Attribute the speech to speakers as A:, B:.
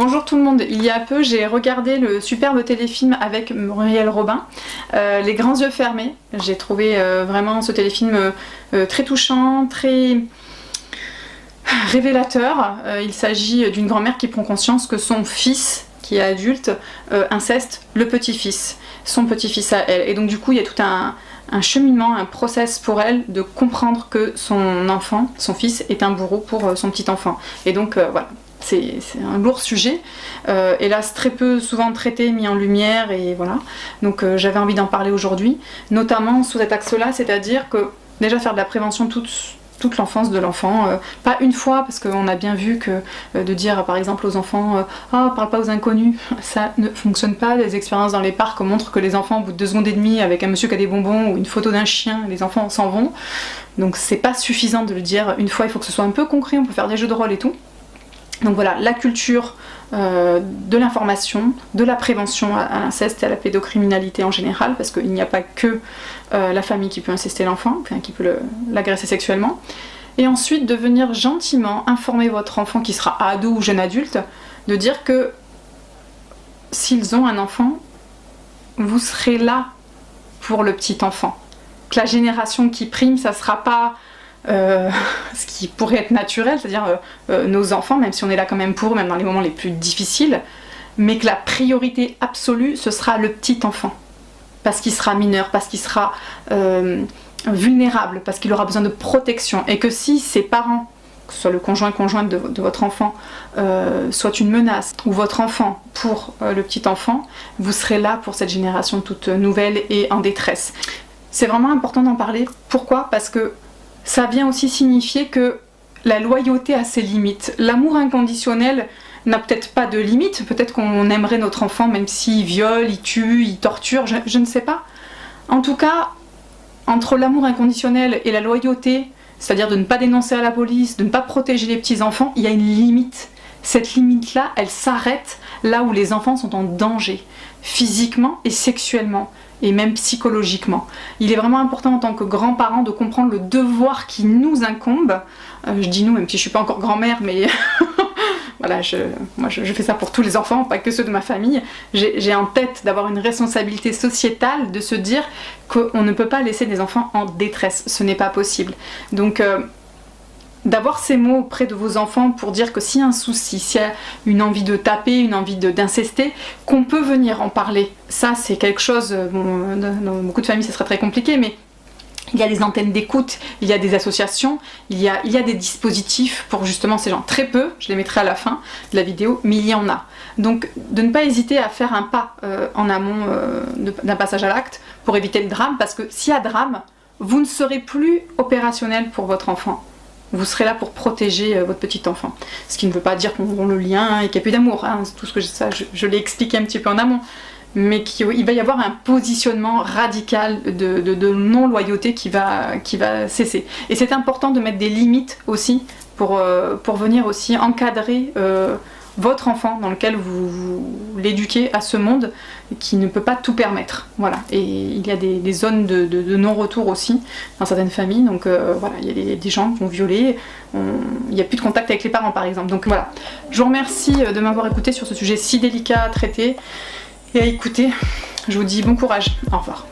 A: Bonjour tout le monde, il y a peu j'ai regardé le superbe téléfilm avec Muriel Robin, Les grands yeux fermés. J'ai trouvé vraiment ce téléfilm très touchant, très révélateur. Il s'agit d'une grand-mère qui prend conscience que son fils, qui est adulte, inceste le petit-fils, son petit-fils à elle. Et donc du coup il y a tout un cheminement, un process pour elle de comprendre que son enfant, son fils, est un bourreau pour son petit enfant. Et donc voilà. C'est un lourd sujet, hélas très peu souvent traité, mis en lumière, et voilà. Donc j'avais envie d'en parler aujourd'hui, notamment sous cet axe-là, c'est-à-dire que déjà faire de la prévention toute l'enfance de l'enfant, pas une fois, parce qu'on a bien vu que de dire par exemple aux enfants ah, parle pas aux inconnus, ça ne fonctionne pas. Les expériences dans les parcs montrent que les enfants, au bout de 2 secondes et demie, avec un monsieur qui a des bonbons ou une photo d'un chien, les enfants s'en vont. Donc c'est pas suffisant de le dire une fois, il faut que ce soit un peu concret, on peut faire des jeux de rôle et tout. Donc voilà, la culture de l'information, de la prévention à l'inceste et à la pédocriminalité en général, parce qu'il n'y a pas que la famille qui peut incester l'enfant, enfin, qui peut l'agresser sexuellement. Et ensuite de venir gentiment informer votre enfant qui sera ado ou jeune adulte, de dire que s'ils ont un enfant, vous serez là pour le petit enfant. Que la génération qui prime, ça sera pas ce qui pourrait être naturel, c'est-à-dire nos enfants, même si on est là quand même pour eux, même dans les moments les plus difficiles, mais que la priorité absolue, ce sera le petit enfant, parce qu'il sera mineur, parce qu'il sera vulnérable, parce qu'il aura besoin de protection, et que si ses parents, que ce soit le conjointe de votre enfant, soit une menace, ou votre enfant pour le petit enfant, vous serez là pour cette génération toute nouvelle et en détresse. C'est vraiment important d'en parler. Pourquoi ? Parce que ça vient aussi signifier que la loyauté a ses limites. L'amour inconditionnel n'a peut-être pas de limite, peut-être qu'on aimerait notre enfant même s'il viole, il tue, il torture, je ne sais pas. En tout cas, entre l'amour inconditionnel et la loyauté, c'est-à-dire de ne pas dénoncer à la police, de ne pas protéger les petits-enfants, il y a une limite. Cette limite-là, elle s'arrête là où les enfants sont en danger, physiquement et sexuellement, et même psychologiquement. Il est vraiment important en tant que grands-parents de comprendre le devoir qui nous incombe. Je dis nous, même si je suis pas encore grand-mère, mais voilà, moi je fais ça pour tous les enfants, pas que ceux de ma famille. J'ai en tête d'avoir une responsabilité sociétale, de se dire qu'on ne peut pas laisser des enfants en détresse, ce n'est pas possible. Donc d'avoir ces mots auprès de vos enfants pour dire que s'il y a un souci, s'il y a une envie de taper, une envie d'incester, qu'on peut venir en parler. Ça c'est quelque chose, bon, dans beaucoup de familles ça serait très compliqué, mais il y a des antennes d'écoute, il y a des associations, il y a des dispositifs pour justement ces gens. Très peu, je les mettrai à la fin de la vidéo, mais il y en a. Donc de ne pas hésiter à faire un pas en amont d'un passage à l'acte pour éviter le drame, parce que s'il y a drame, vous ne serez plus opérationnel pour votre enfant. Vous serez là pour protéger votre petit enfant. Ce qui ne veut pas dire qu'on rompt le lien et qu'il n'y a plus d'amour. Hein. Tout ce que je l'ai expliqué un petit peu en amont. Mais qu'il va y avoir un positionnement radical de non-loyauté qui va cesser. Et c'est important de mettre des limites aussi pour venir aussi encadrer votre enfant dans lequel vous l'éduquez à ce monde qui ne peut pas tout permettre. Voilà. Et il y a des zones de non-retour aussi dans certaines familles. Donc voilà, il y a des gens qui vont violer, il n'y a plus de contact avec les parents par exemple. Donc voilà. Je vous remercie de m'avoir écouté sur ce sujet si délicat à traiter et à écouter. Je vous dis bon courage. Au revoir.